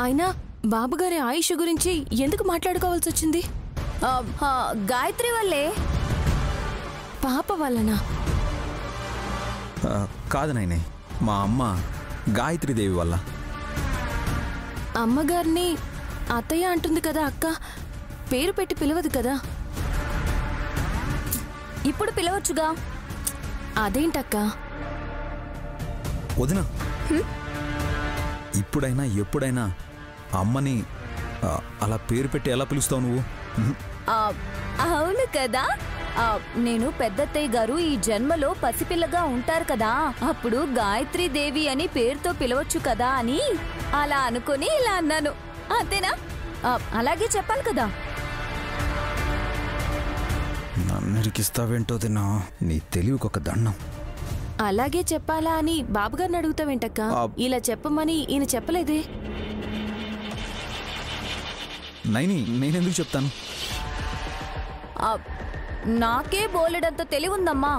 అయినా బాబుగారి ఆయుష్ గురించి ఎందుకు మాట్లాడుకోవాల్సి వచ్చింది? గాయత్రి వల్లే. పాప వల్లనా? కాదు నాయనే, మా అమ్మ గాయత్రీదేవి వల్ల. అమ్మగారిని అత్తయ్య అంటుంది కదా అక్క, పేరు పెట్టి పిలవదు కదా. ఇప్పుడు పిలవచ్చుగా. అదేంటక్క? వదినా, ఇప్పుడైనా ఎప్పుడైనా అమ్మని అలా పేరు పెట్టి ఎలా పిలుస్తావు నువ్వు? అవును కదా. నేను పెద్దత్తయ్య గారు ఈ జన్మలో పసిపిల్లగా ఉంటారు కదా, అప్పుడు గాయత్రీదేవి అని పేరుతో పిలవచ్చు కదా అని అలా అనుకుని ఇలా అన్నాను. అంతేనా? అలాగే చెప్పాలి కదా. నన్నిరికిస్తావేంటో తిన్నా, నీ తెలివికొక దండం. అలాగే చెప్పాలా అని బాబుగారిని అడుగుతావేంటక్క? ఇలా చెప్పమని ఈయన చెప్పలేదే. నైని, నేనెందుకు చెప్తాను? నాకే బోలెడంత తెలివుందమ్మా,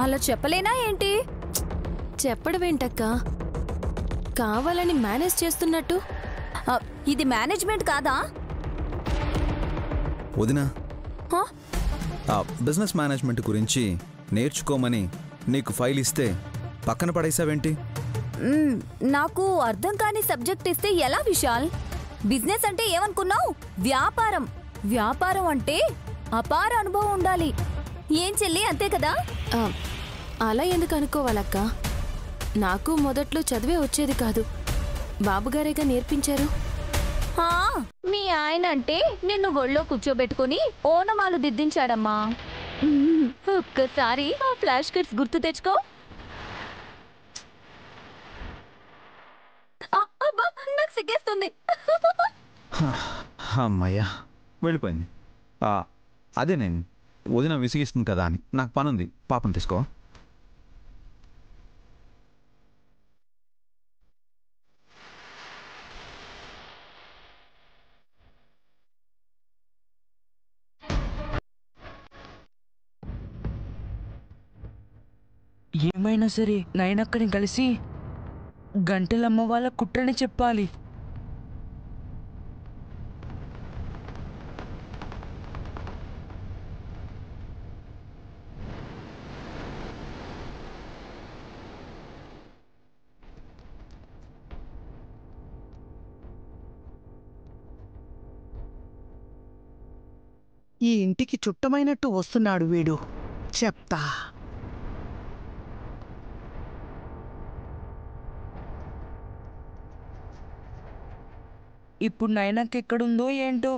అలా చెప్పలేనా ఏంటి? చెప్పడమేంటక్క? కావాలని మేనేజ్ చేస్తున్నట్టు. ఇది మేనేజ్మెంట్ కాదా? వదినా, బిజినెస్ మేనేజ్మెంట్ గురించి నేర్చుకోమని నీకు ఫైల్ ఇస్తే పక్కన పడేసావేంటి? నాకు అర్థం కాని సబ్జెక్ట్ ఇస్తే ఎలా విశాల్? బిజినెస్ అంటే ఏమనుకున్నావు? వ్యాపారం. వ్యాపారం అంటే అపార అనుభవం ఉండాలి. ఏం చెల్లి, అంతే కదా? అలా ఎందుకు అనుకోవాలక్క? నాకు మొదట్లో చదివే వచ్చేది కాదు, బాబుగారేగా నేర్పించారు. మీ ఆయన అంటే నిన్ను ఒళ్ళో కూర్చోబెట్టుకుని ఓనమాలు దిద్దించాడమ్మా. ఒక్కసారి ఆ ఫ్లాష్ కార్డ్స్ గుర్తు తెచ్చుకో. నాకు సిగ్గేస్తుంది. అమ్మయ్యా, వెళ్ళిపోయింది. అదే నేను వదిన విసిగిస్తుంది కదా అని నాకు పనుంది, పాపం తీసుకో. ఏమైనా సరే నైనక్కని కలిసి గంటలమ్మ వాళ్ళ కుట్రని చెప్పాలి. ఈ ఇంటికి చుట్టమైనట్టు వస్తున్నాడు వీడు, చెప్తా. ఇప్పుడు నైనాకి ఎక్కడుందో ఏంటో.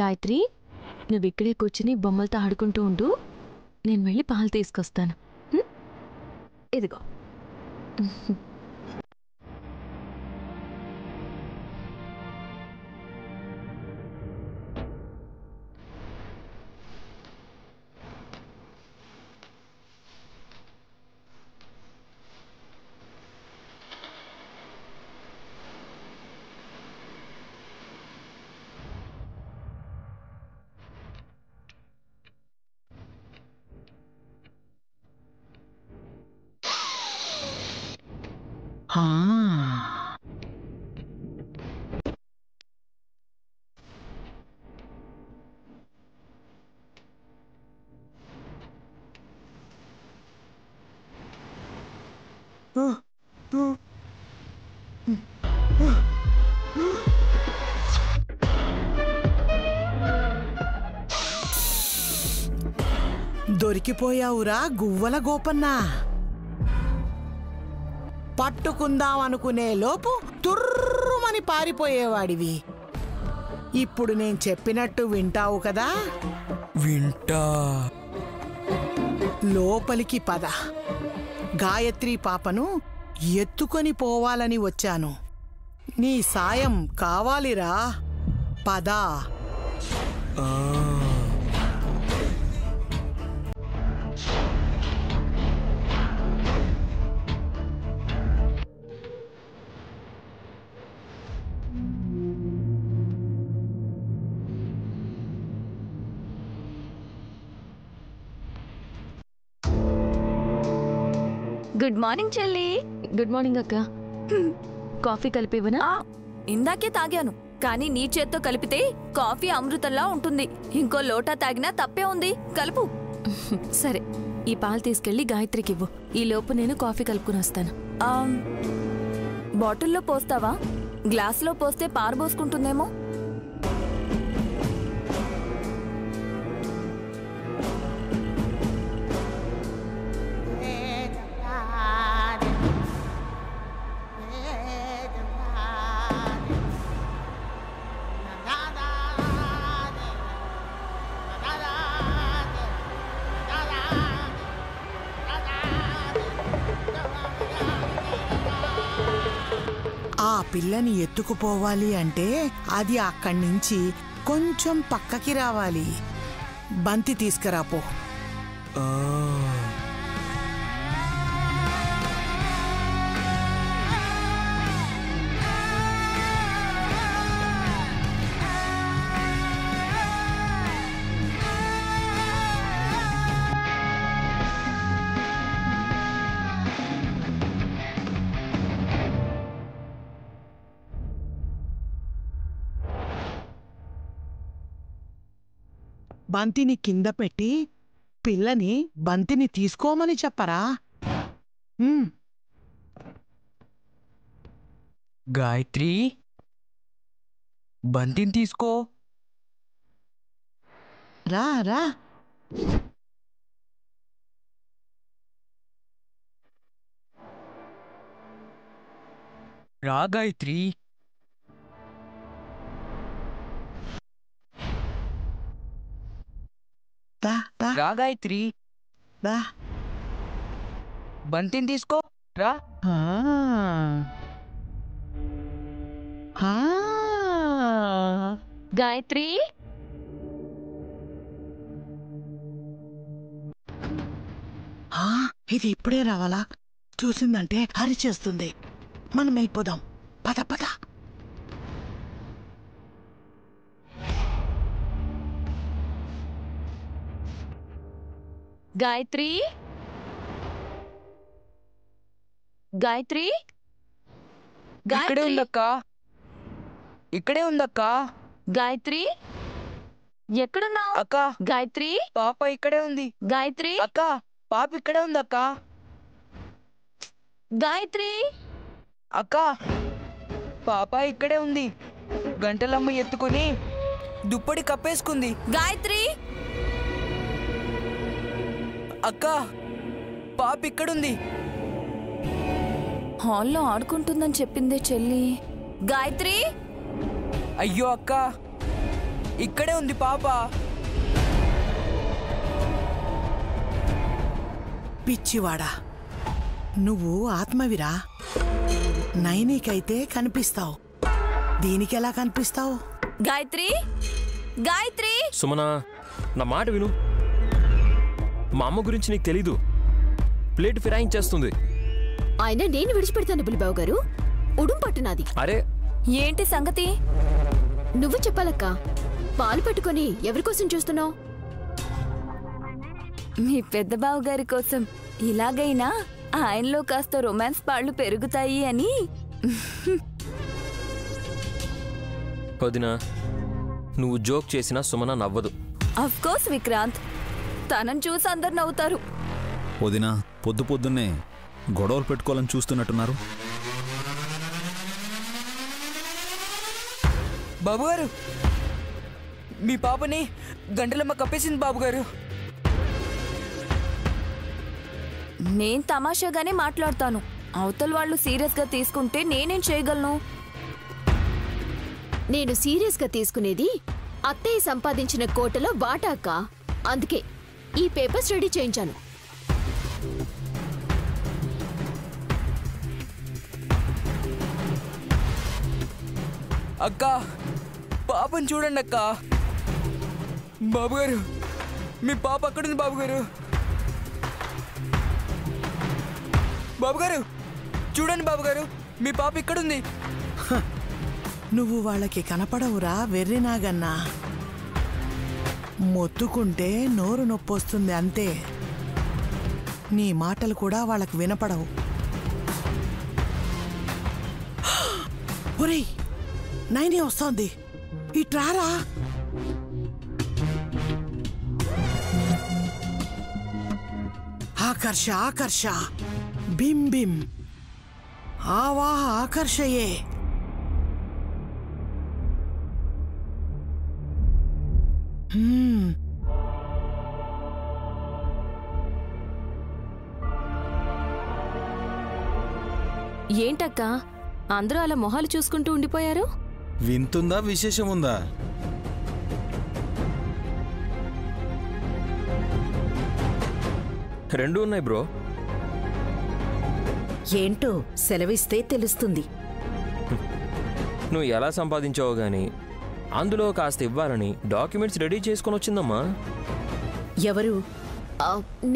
గాయత్రి, నువ్వు ఇక్కడే కూర్చుని బొమ్మలతో ఆడుకుంటూ ఉండు, నేను వెళ్ళి పాలు తీసుకొస్తాను. ఇదిగో. దొరికిపోయావురా గువ్వల గోపన్నా. పట్టుకుందామనుకునే లోపు తుర్రుమని పారిపోయేవాడివి. ఇప్పుడు నేను చెప్పినట్టు వింటావు కదా? వింటా. లోపలికి పద. గాయత్రి పాపను ఎత్తుకొని పోవాలని వచ్చాను. నీ సాయం కావాలిరా, పద. గుడ్ మార్నింగ్ చెల్లి. గుడ్ మార్నింగ్ అక్క. కాఫీ కలిపివనా? ఇందాకే తాగాను, కానీ నీ చేత్తో కలిపితే కాఫీ అమృతంలా ఉంటుంది. ఇంకో లోటా తాగినా తప్పే ఉంది, కలుపు. సరే, ఈ పాలు తీసుకెళ్లి గాయత్రికి ఇవ్వు. ఈ లోపు నేను కాఫీ కలుపుకుని వస్తాను. బాటిల్లో పోస్తావా? గ్లాసులో పోస్తే పారబోసుకుంటుందేమో. ఆ పిల్లని ఎత్తుకుపోవాలి అంటే అది అక్కడి నుంచి కొంచెం పక్కకి రావాలి. బంతి తీసుకురాపో. బంతిని కింద పెట్టి పిల్లని బంతిని తీసుకోమని చెప్పరా? గాయత్రి, బంతిని తీసుకో. రా రా. రా గాయత్రి. దా దా రా గాయత్రి, దా. బంతిని తీసుకో. రా. గాయత్రి, ఇది ఇప్పుడే రావాలా? చూసిందంటే అరిచేస్తుంది. మనం వెళ్ళిపోదాం. పద పద. గాయత్రి, గాయత్రి, ఇక్కడే ఉందక్క, ఇక్కడే ఉందక్క. గాయత్రి, ఎక్కడున్నావు? అక్క, గాయత్రి, పాప ఇక్కడే ఉంది. గాయత్రి, అక్క, పాప ఇక్కడే ఉందక్క. గాయత్రి, అక్క, పాప ఇక్కడే ఉంది. గంటలమ్మ ఎత్తుకుని దుప్పటి కప్పేసుకుంది. గాయత్రి, అక్క, పాప ఇక్కడుంది. హాల్లో ఆడుకుంటుందని చెప్పిందే చెల్లి. గాయత్రి, అయ్యో అక్క, ఇక్కడే ఉంది పాప. పిచ్చివాడా, నువ్వు ఆత్మవిరా. నైనికైతే కనిపిస్తావు, దీనికెలా కనిపిస్తావు? గాయత్రి, గాయత్రి. సుమనా, నా మాట విను. మా అమ్మ గురించి నీకు తెలీదు. ప్లేట్ ఫిరాయించేస్తుంది. అయినా నేను విడిచిపెడతాను బులిబాబు గారు. ఉడుం పట్టునాది. అరే, ఏంటి సంగతి? నువ్వు చెప్పాలక్క. పాలు పెట్టుకొని ఎవరికోసం చూస్తున్నావు? మీ పెద్ద బావు గారి కోసం. ఇలాగైనా ఆయనలో కాస్త రొమాన్స్ పాళ్ళు పెరుగుతాయి అని. వదినా, నువ్వు జోక్ చేసినా సుమన నవ్వదు. అఫ్ కోర్స్ విక్రాంత్, తనని చూసి అందరు నవ్వుతారు. వదినా, పొద్దు పొద్దున్నే గొడవలు పెట్టుకోవాలని చూస్తున్నట్టున్నారు. బాబుగారు, మీ పాపని గంటలమ్మ కప్పేసింది బాబుగారు. నేను తమాషాగానే మాట్లాడతాను. అవతల వాళ్ళు సీరియస్గా తీసుకుంటే నేనేం చేయగలను? నేను సీరియస్గా తీసుకునేది అత్తయ్య సంపాదించిన కోటలో వాటాక. అందుకే ఈ పేపర్స్ రెడీ చేయించాను. అక్క, పాపని చూడండి అక్క. బాబుగారు, మీ పాప అక్కడుంది బాబుగారు. బాబుగారు, చూడండి బాబుగారు, మీ పాప ఇక్కడుంది. నువ్వు వాళ్ళకి కనపడవురా వెర్రినాగన్నా. మొత్తుకుంటే నోరు నొప్పొస్తుంది అంతే. నీ మాటలు కూడా వాళ్ళకు వినపడవు. ఒరేయ్, నైనే వస్తోంది, ఇట్రారా. ఆకర్ష ఆకర్ష, బిం బిం, ఆవాహ ఆకర్షయే. ఏంటక్క అందరూ అలా మొహాలు చూసుకుంటూ ఉండిపోయారు? వింతుందా విశేషం ఉందా? రెండూ ఉన్నాయి బ్రో. ఏంటో సెలవిస్తే తెలుస్తుంది. నువ్వు ఎలా సంపాదించావో గాని అందులో కాస్త ఇవ్వాలని డాక్యుమెంట్స్ రెడీ చేసుకొని వచ్చిందమ్మా. ఎవరు?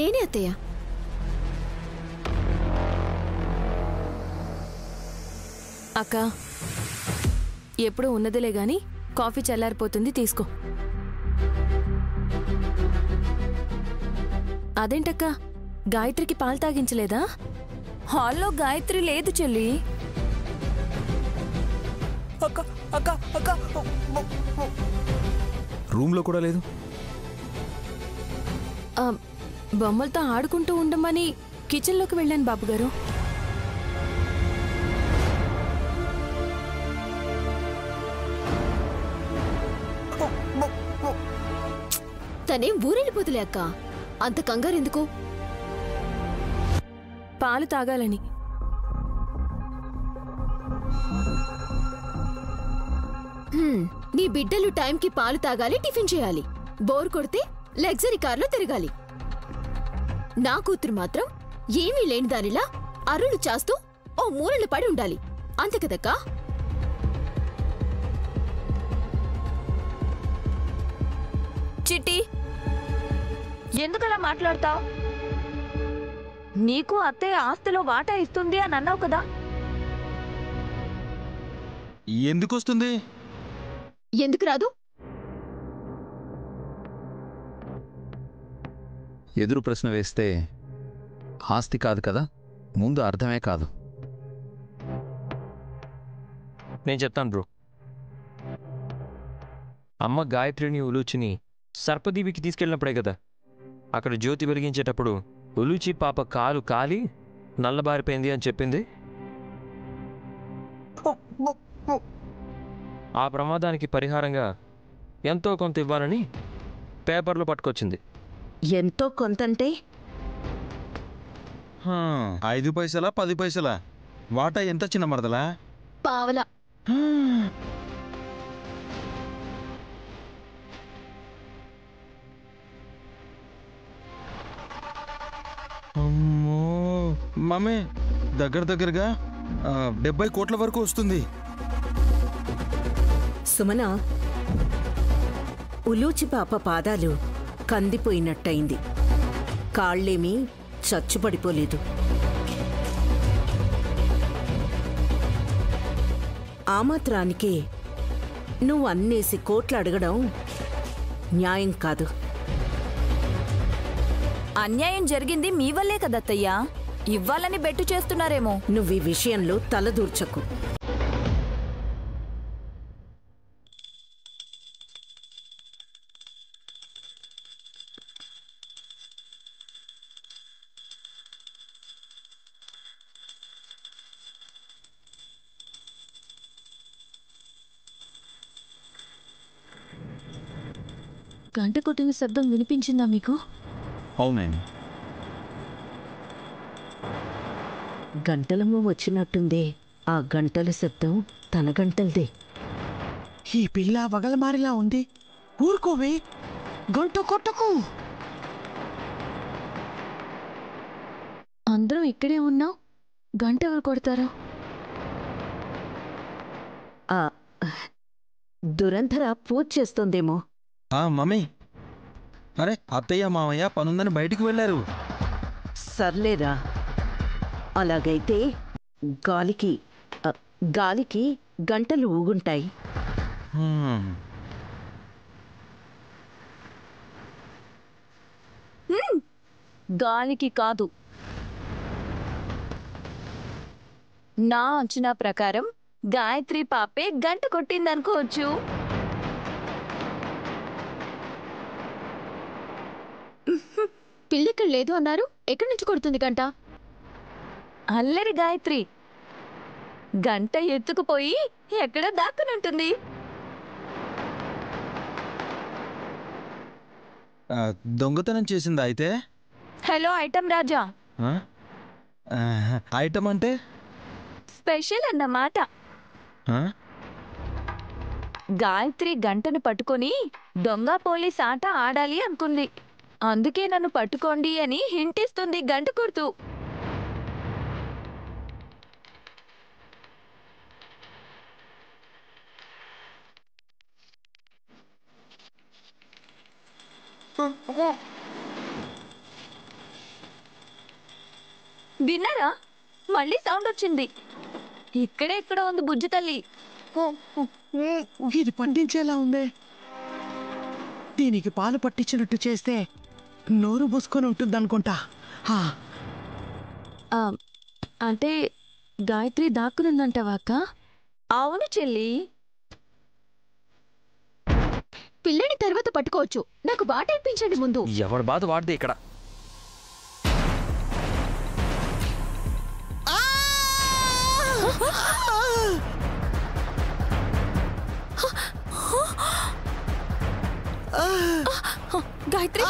నేనే అత్తయ్య. అక్క ఎప్పుడూ ఉన్నదిలే గాని కాఫీ చల్లారిపోతుంది, తీసుకో. అదేంటక్క గాయత్రికి పాలు తాగించలేదా? హాల్లో గాయత్రి లేదు చెల్లి. రూమ్లో కూడా లేదు. బొమ్మలతో ఆడుకుంటూ ఉండమని కిచెన్లోకి వెళ్ళాను బాబుగారు. తనేం ఊరెళ్ళిపోతులే అక్క, అంత కంగారెందుకు? పాలు తాగాలని. నీ బిడ్డలు టైంకి పాలు తాగాలి, టిఫిన్ చేయాలి. బోర్ కొడితే లగ్జరీ కార్లో తిరగాలి. నా కూతురు మాత్రం ఏమీ లేని దానిలా అరులు చాస్తూ ఓ మూలలు పడి ఉండాలి. అంతే కదక్కా? చిట్టి, ఎందుకలా మాట్లాడతావు? నీకు అత్తయ్య ఆస్తిలో వాటా ఇస్తుంది అని అన్నావు కదా. ఎందుకు వస్తుంది? ఎందుకు రాదు? ఎదురు ప్రశ్న వేస్తే ఆస్తి కాదు కదా, ముందు అర్థమే కాదు. నేను చెప్తాను బ్రో. అమ్మ గాయత్రిని ఉలూచిని సర్పదీపికి తీసుకెళ్ళినప్పుడే కదా అక్కడ జ్యోతి వెలిగించేటప్పుడు ఉలూచి పాప కాలు కాలి నల్లబారిపోయింది అని చెప్పింది. ఆ ప్రమాదానికి పరిహారంగా ఎంతో కొంత ఇవ్వాలని పేపర్లో పట్టుకొచ్చింది. ఎంతో కొంతంటే 5 పైసలా 10 పైసలా? వాటా ఎంత చిన్న మరదలా? పావలా. అమ్మో మమ్మీ, దగ్గరగా 70 కోట్ల వరకు వస్తుంది. సుమన, ఉలూచి పాప పాదాలు కందిపోయినట్టయింది. కాళ్ళేమీ చచ్చుపడిపోలేదు. ఆ మాత్రానికే నువ్వు అన్నేసి కోట్లు అడగడం న్యాయం కాదు. అన్యాయం జరిగింది మీ వల్లే కదత్తయ్యా. ఇవ్వాలని బెట్టు చేస్తున్నారేమో. నువ్వు ఈ విషయంలో తలదూర్చకు. గంట కొట్టిన శబ్దం వినిపించిందా మీకు? అవునండి. గంటలమ్మ వచ్చినట్టుందే. ఆ గంటల శబ్దం తన గంటలదే. ఈ పిల్ల వగలమారిలా ఉంది, ఊరుకోవే, గంట కొట్టకు. అందరం ఇక్కడే ఉన్నాం, గంట ఎవరు కొడతారా? ఆ దురంధర పూజ చేస్తోందేమో. మమ్మీ, అరే అత్తయ్య మామయ్య పనుందని బయటికి వెళ్ళారు. సర్లేరా, అలాగైతే గాలికి గంటలు ఊగుంటాయి. గాలికి కాదు, నా అంచనా ప్రకారం గాయత్రి పాపే గంట కొట్టిందనుకోవచ్చు. పిల్లిక్కడ లేదు అన్నారు, ఎక్కడి నుంచి కొడుతుంది గంట? అల్లరి గాయత్రి గంట ఎత్తుకుపోయి ఎక్కడ దాక్కునుంటుంది. దొంగతనం చేసిందా అయితే? హలో ఐటమ్ రాజా, ఐటమ్ అంటే? స్పెషల్ అన్నమాట. గాయత్రి గంటను పట్టుకొని దొంగ పోలీస్ ఆట ఆడాలి అనుకుంది. అందుకే నన్ను పట్టుకోండి అని హింట్ ఇస్తుంది గంట కొడుతూ. విన్నారా? మళ్ళీ సౌండ్ వచ్చింది. ఇక్కడే ఇక్కడ ఉంది బుజ్జి తల్లి. ఇది పండించేలా ఉంది. దీనికి పాలు పట్టించినట్టు చేస్తే నోరు పూసుకొని ఉంటుందనుకుంటా. అంటే గాయత్రి దాక్కునుందంటావా అక్క? అవును చెల్లి. పిల్లని తర్వాత పట్టుకోవచ్చు, నాకు బాట ఇప్పించండి ముందు. ఎవడి బాధ వాడితే ఇక్కడ. గాయత్రి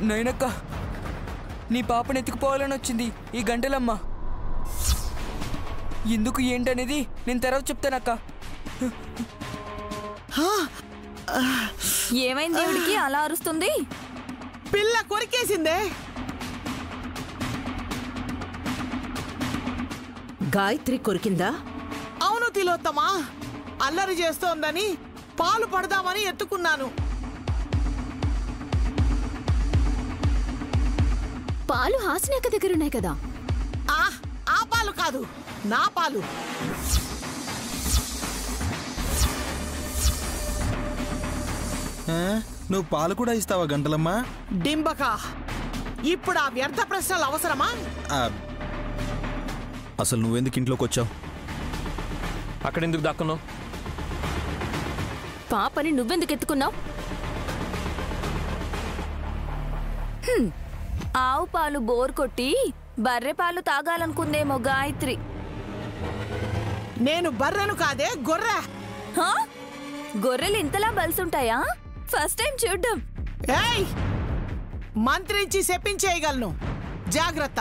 నైనక్క, నీ పాపని ఎత్తుకుపోవాలని వచ్చింది ఈ గంటలమ్మ. ఎందుకు ఏంటనేది నేను తర్వాత చెప్తానక్క. ఏమైంది దేవుడికి అలా అరుస్తుంది? పిల్ల కొరికేసిందే. గాయత్రి కొరికిందా? అవును తిలోత్తమా, అల్లరి చేస్తోందని పాలు పడదామని ఎత్తుకున్నాను. పాలు హాసినక్క దగ్గర ఉన్నాయి కదా. ఆ పాలు కాదు, నా పాలు. నువ్వు పాలు కూడా ఇస్తావా గంటలమ్మా? డింబక, ఇప్పుడు ఆ వ్యర్థ ప్రశ్నలు అవసరమా? అసలు నువ్వెందుకు ఇంట్లోకి వచ్చావు? అక్కడెందుకు దాక్కున్నావు? పాపని నువ్వెందుకు ఎత్తుకున్నావు? ఆవు పాలు బోర్ కొట్టి బర్రె పాలు తాగాలనుకుందేమో గాయత్రి. నేను బర్రెను కాదే, గొర్రె. గొర్రెలు ఇంతలా బలుసుంటాయా? ఫస్ట్ టైం చూడ్డం. ఏయ్, మంత్రించి చెప్పించేయగలను, జాగ్రత్త.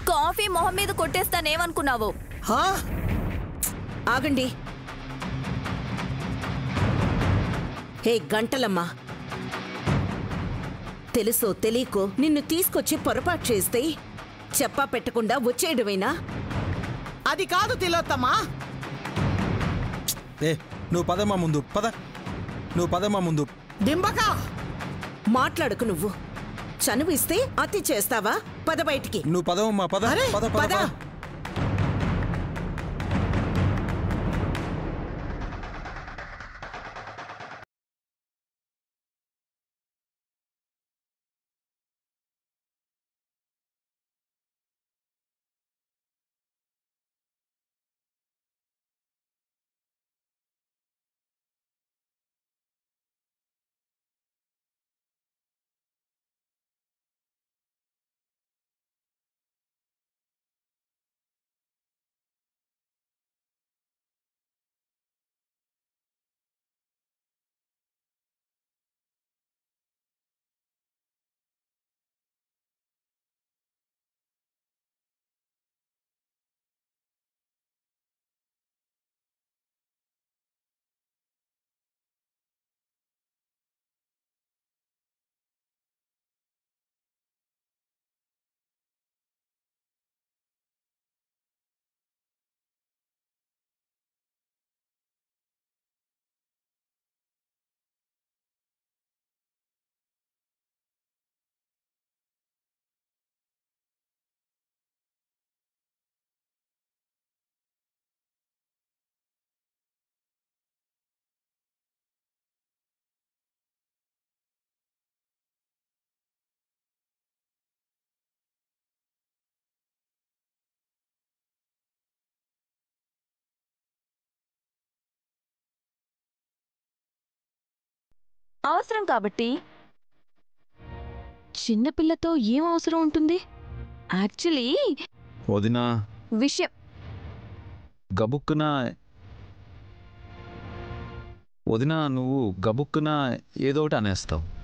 కాఫీ మొహం మీద కొట్టేస్తానేమనుకున్నావు? ఆగండి. హే గంటలమ్మ, తెలుసో తెలియకో నిన్ను తీసుకొచ్చి పొరపాటు చేస్తే చెప్పా పెట్టకుండా వచ్చేయడమేనా? అది కాదు తిలోత్తమా. నువ్వు పదమ్మా ముందు, పద. నువ్వు పదమ్మా ముందు. డింబక, మాట్లాడకు నువ్వు. చనువిస్తే అతి చేస్తావా? పద బయటికి. నువ్వు పదవమ్మా, పద. పద పద. అవసరం కాబట్టి. చిన్నపిల్లతో ఏం అవసరం ఉంటుంది? యాక్చువల్లీ వదినా విషయం గబుక్కున వదినా నువ్వు గబుక్కున ఏదో ఒకటి అనేస్తావు.